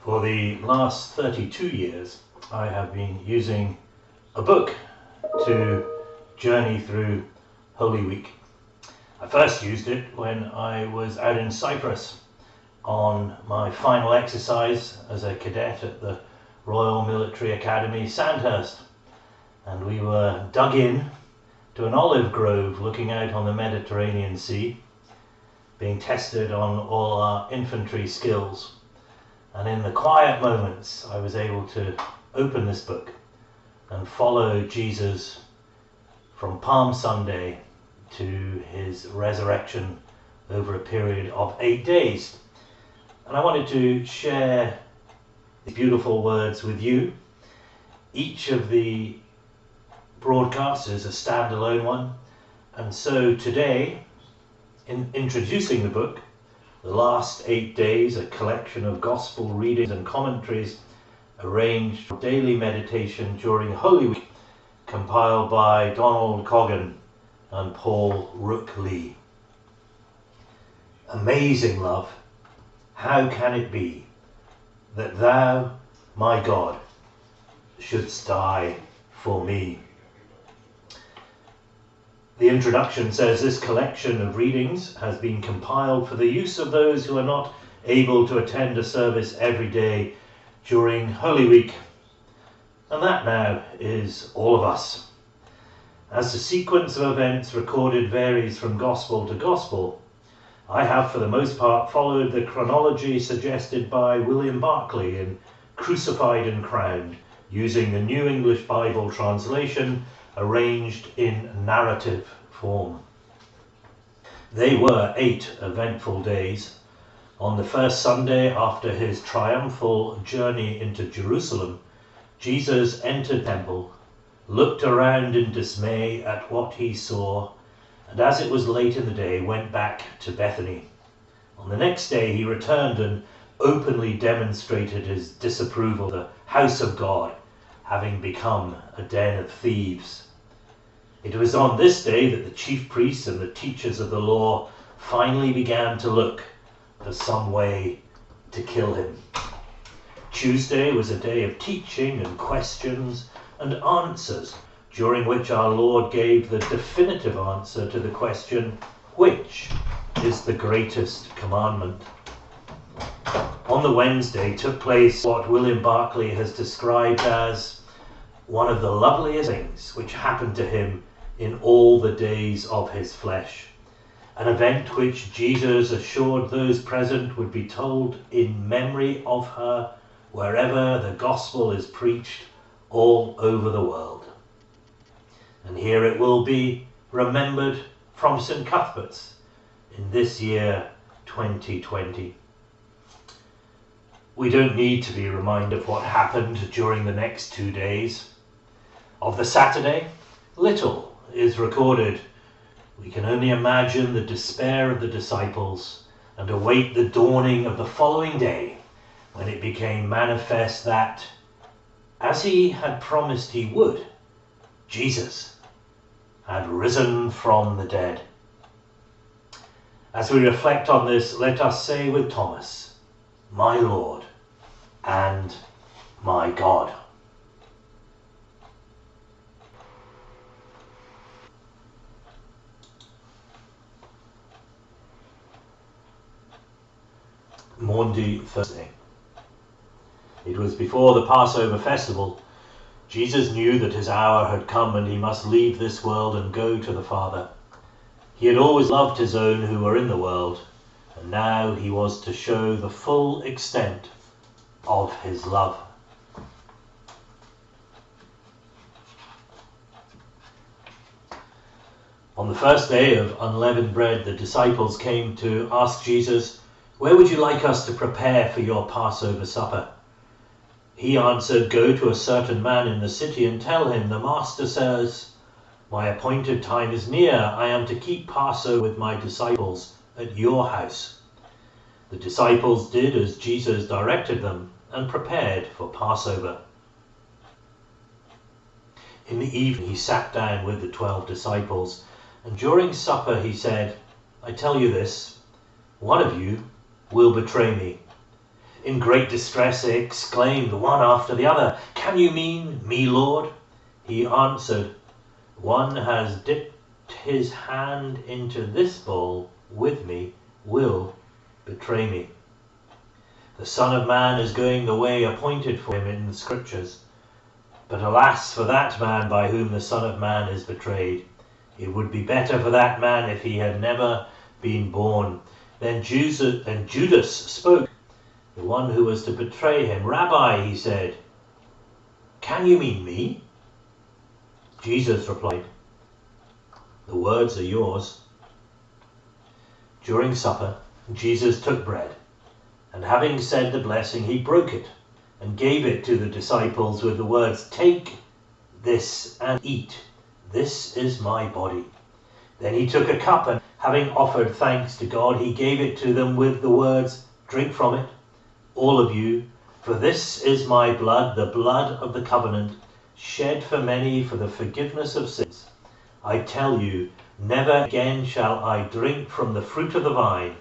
For the last 32 years, I have been using a book to journey through Holy Week. I first used it when I was out in Cyprus on my final exercise as a cadet at the Royal Military Academy, Sandhurst. And we were dug in to an olive grove looking out on the Mediterranean Sea, being tested on all our infantry skills. And in the quiet moments, I was able to open this book and follow Jesus from Palm Sunday to his resurrection over a period of 8 days. And I wanted to share these beautiful words with you. Each of the broadcasts is a standalone one. And so today, in introducing the book, the last 8 days, a collection of gospel readings and commentaries arranged for daily meditation during Holy Week, compiled by Donald Coggan and Paul Rooke. Amazing love, how can it be that thou, my God, shouldst die for me? The introduction says this collection of readings has been compiled for the use of those who are not able to attend a service every day during Holy Week. And that now is all of us. As the sequence of events recorded varies from gospel to gospel, I have for the most part followed the chronology suggested by William Barclay in Crucified and Crowned, using the New English Bible translation arranged in narrative form. They were 8 eventful days. On the first Sunday after his triumphal journey into Jerusalem, Jesus entered the temple, looked around in dismay at what he saw, and as it was late in the day, went back to Bethany. On the next day he returned and openly demonstrated his disapproval of the house of God, having become a den of thieves. It was on this day that the chief priests and the teachers of the law finally began to look for some way to kill him. Tuesday was a day of teaching and questions and answers, during which our Lord gave the definitive answer to the question, which is the greatest commandment? On the Wednesday took place what William Barclay has described as one of the loveliest things which happened to him in all the days of his flesh, an event which Jesus assured those present would be told in memory of her wherever the gospel is preached all over the world. And here it will be remembered from St. Cuthbert's in this year 2020. We don't need to be reminded of what happened during the next 2 days. Of the Saturday, little is recorded. We can only imagine the despair of the disciples and await the dawning of the following day, when it became manifest that, as he had promised he would, Jesus had risen from the dead. As we reflect on this, let us say with Thomas, my Lord and my God. Maundy, Thursday. It was before the Passover festival. Jesus knew that his hour had come and he must leave this world and go to the Father. He had always loved his own who were in the world, and now he was to show the full extent of his love. On the first day of unleavened bread, the disciples came to ask Jesus, "Where would you like us to prepare for your Passover supper?" He answered, "Go to a certain man in the city and tell him, the Master says, my appointed time is near. I am to keep Passover with my disciples at your house." The disciples did as Jesus directed them and prepared for Passover. In the evening he sat down with the 12 disciples, and during supper he said, "I tell you this, one of you will betray me." In great distress they exclaimed one after the other, "Can you mean me, Lord?" He answered, "One has dipped his hand into this bowl with me will betray me. The Son of Man is going the way appointed for him in the Scriptures. But alas for that man by whom the Son of Man is betrayed. It would be better for that man if he had never been born." Then Judas spoke, the one who was to betray him. "Rabbi," he said, "can you mean me?" Jesus replied, "The words are yours." During supper, Jesus took bread, and having said the blessing, he broke it and gave it to the disciples with the words, "Take this and eat. This is my body." Then he took a cup, and having offered thanks to God, he gave it to them with the words, "Drink from it, all of you, for this is my blood, the blood of the covenant, shed for many for the forgiveness of sins. I tell you, never again shall I drink from the fruit of the vine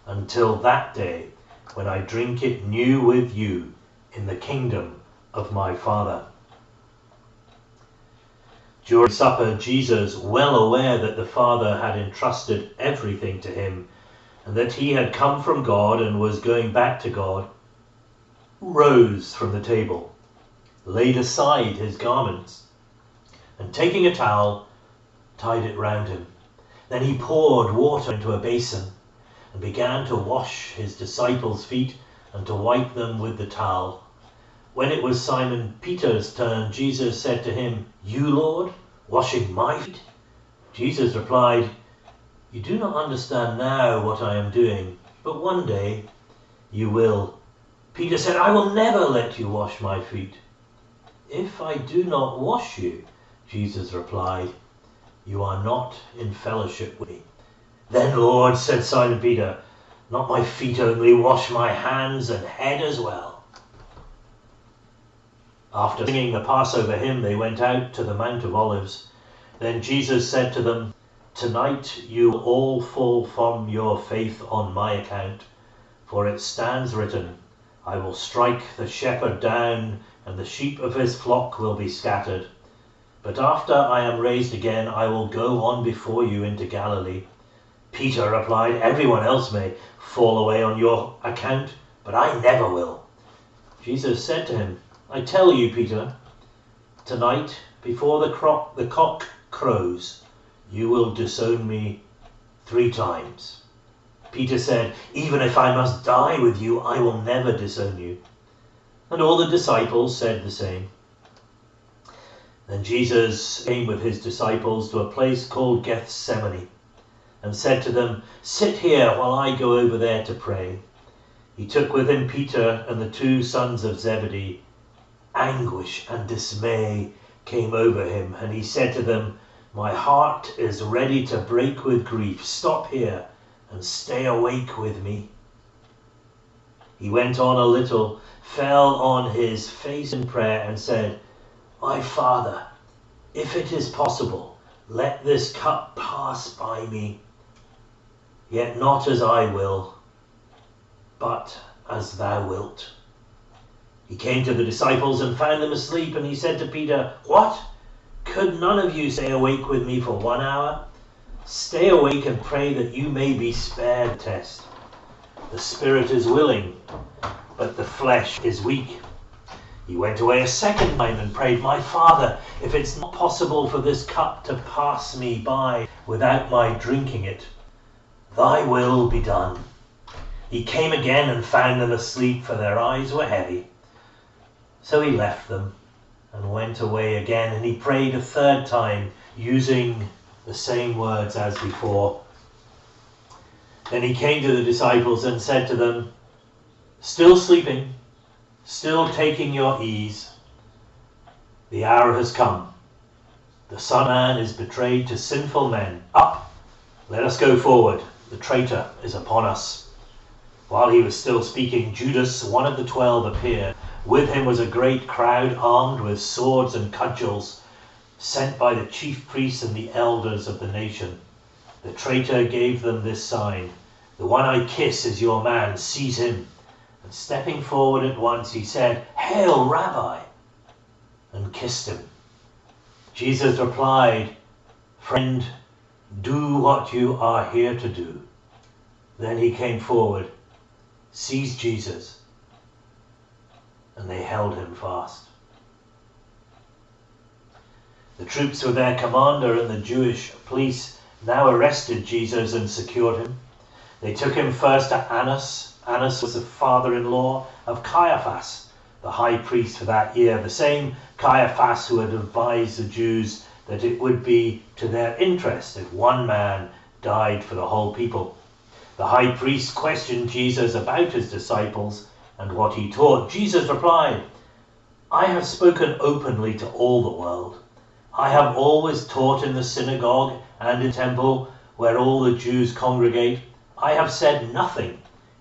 until that day when I drink it new with you in the kingdom of my Father." During supper, Jesus, well aware that the Father had entrusted everything to him and that he had come from God and was going back to God, rose from the table, laid aside his garments, and taking a towel, tied it round him. Then he poured water into a basin and began to wash his disciples' feet and to wipe them with the towel. When it was Simon Peter's turn, Jesus said to him, "You, Lord, washing my feet?" Jesus replied, "You do not understand now what I am doing, but one day you will." Peter said, "I will never let you wash my feet." "If I do not wash you," Jesus replied, "you are not in fellowship with me." "Then, Lord," said Simon Peter, "not my feet only, wash my hands and head as well." After singing the Passover hymn, they went out to the Mount of Olives. Then Jesus said to them, "Tonight you will all fall from your faith on my account, for it stands written, I will strike the shepherd down, and the sheep of his flock will be scattered. But after I am raised again, I will go on before you into Galilee." Peter replied, "Everyone else may fall away on your account, but I never will." Jesus said to him, "I tell you, Peter, tonight before the cock crows, you will disown me 3 times. Peter said, "Even if I must die with you, I will never disown you." And all the disciples said the same. Then Jesus came with his disciples to a place called Gethsemane and said to them, "Sit here while I go over there to pray." He took with him Peter and the 2 sons of Zebedee. Anguish and dismay came over him, and he said to them, "My heart is ready to break with grief. Stop here and stay awake with me." He went on a little, fell on his face in prayer, and said, "My Father, if it is possible, let this cup pass by me. Yet not as I will, but as thou wilt." He came to the disciples and found them asleep, and he said to Peter, "What? Could none of you stay awake with me for 1 hour? Stay awake and pray that you may be spared the test. The spirit is willing, but the flesh is weak." He went away a second time and prayed, "My Father, if it's not possible for this cup to pass me by without my drinking it, thy will be done." He came again and found them asleep, for their eyes were heavy. So he left them and went away again, and he prayed a 3rd time, using the same words as before. Then he came to the disciples and said to them, "Still sleeping, still taking your ease? The hour has come. The Son of Man is betrayed to sinful men. Up, let us go forward. The traitor is upon us." While he was still speaking, Judas, one of the 12, appeared. With him was a great crowd armed with swords and cudgels, sent by the chief priests and the elders of the nation. The traitor gave them this sign, "The one I kiss is your man, seize him." And stepping forward at once, he said, "Hail, Rabbi," and kissed him. Jesus replied, "Friend, do what you are here to do." Then he came forward, seized Jesus, and they held him fast. The troops with their commander and the Jewish police now arrested Jesus and secured him. They took him first to Annas. Annas was the father-in-law of Caiaphas, the high priest for that year, the same Caiaphas who had advised the Jews that it would be to their interest if one man died for the whole people. The high priest questioned Jesus about his disciples and what he taught. Jesus replied, "I have spoken openly to all the world. I have always taught in the synagogue and in the temple where all the Jews congregate. I have said nothing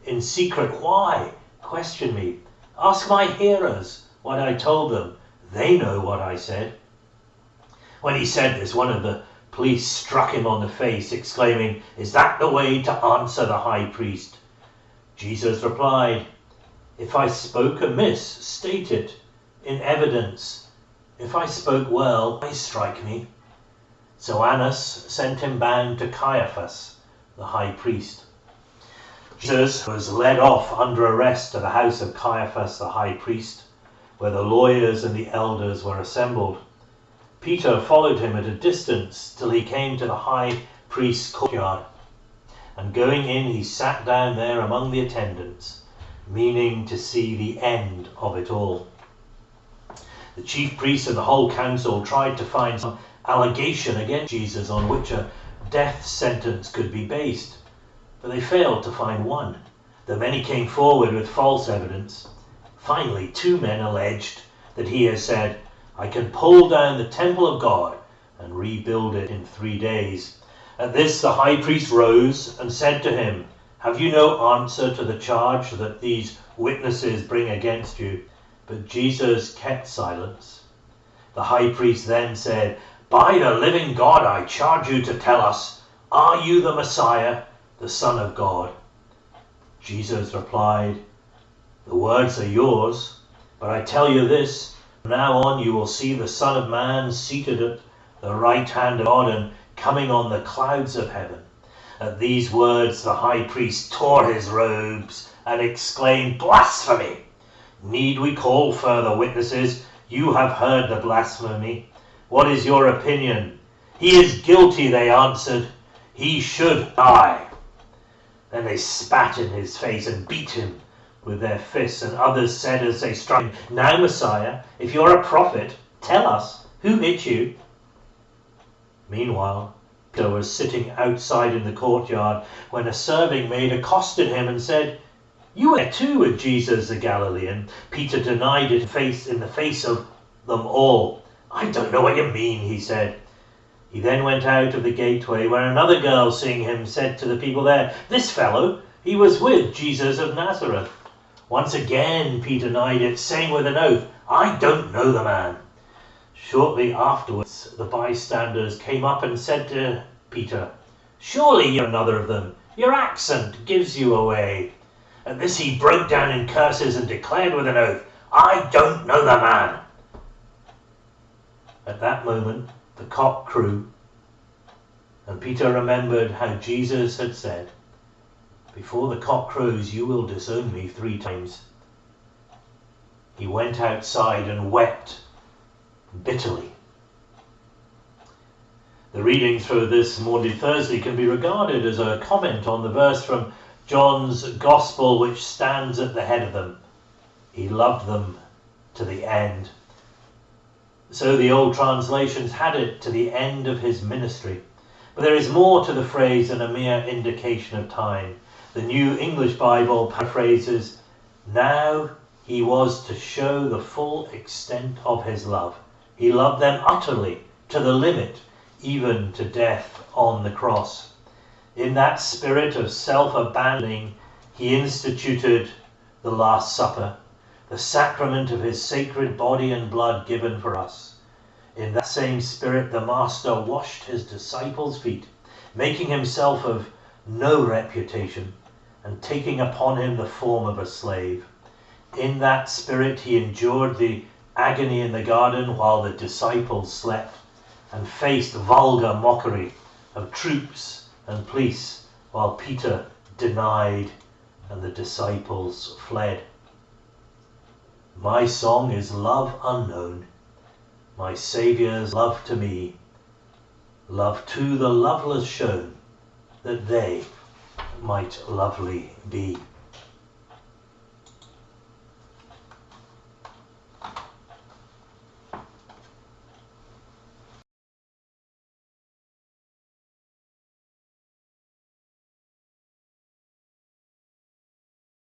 in secret. Why question me? Ask my hearers what I told them. They know what I said." When he said this, one of the police struck him on the face, exclaiming, "Is that the way to answer the high priest?" Jesus replied, "If I spoke amiss, state it in evidence. If I spoke well, why strike me?" So Annas sent him bound to Caiaphas, the high priest. Jesus was led off under arrest to the house of Caiaphas, the high priest, where the lawyers and the elders were assembled. Peter followed him at a distance till he came to the high priest's courtyard. And going in, he sat down there among the attendants, meaning to see the end of it all. The chief priests and the whole council tried to find some allegation against Jesus on which a death sentence could be based, but they failed to find one, though many came forward with false evidence. Finally, 2 men alleged that he has said, "I can pull down the temple of God and rebuild it in 3 days." At this the high priest rose and said to him, "Have you no answer to the charge that these witnesses bring against you?" But Jesus kept silence. The high priest then said, "By the living God, I charge you to tell us, are you the Messiah, the Son of God?" Jesus replied, "The words are yours, but I tell you this, from now on you will see the Son of Man seated at the right hand of God and coming on the clouds of heaven." At these words the high priest tore his robes and exclaimed, "Blasphemy! Need we call further witnesses? You have heard the blasphemy. What is your opinion?" "He is guilty," they answered. "He should die." Then they spat in his face and beat him with their fists, and others said as they struck him, "Now, Messiah, if you're a prophet, tell us, who hit you?" Meanwhile, Peter was sitting outside in the courtyard when a serving maid accosted him and said, "You were there too with Jesus the Galilean." Peter denied it in the face of them all. "I don't know what you mean," he said. He then went out of the gateway, where another girl, seeing him, said to the people there, "This fellow, he was with Jesus of Nazareth." Once again Peter denied it, saying with an oath, "I don't know the man." Shortly afterwards the bystanders came up and said to Peter, "Surely you're another of them. Your accent gives you away." At this he broke down in curses and declared with an oath, "I don't know the man." At that moment the cock crew, and Peter remembered how Jesus had said, "Before the cock crows you will disown me 3 times." He went outside and wept bitterly. The reading through this Maundy Thursday can be regarded as a comment on the verse from John's Gospel which stands at the head of them. He loved them to the end. So the old translations had it, to the end of his ministry. But there is more to the phrase than a mere indication of time. The New English Bible paraphrases, "Now he was to show the full extent of his love. He loved them utterly, to the limit, even to death on the cross." In that spirit of self-abandoning, he instituted the Last Supper, the sacrament of his sacred body and blood given for us. In that same spirit, the Master washed his disciples' feet, making himself of no reputation and taking upon him the form of a slave. In that spirit he endured the agony in the garden while the disciples slept, and faced vulgar mockery of troops and police while Peter denied and the disciples fled. My song is love unknown, my Saviour's love to me, love to the loveless shown, that they might lovely be.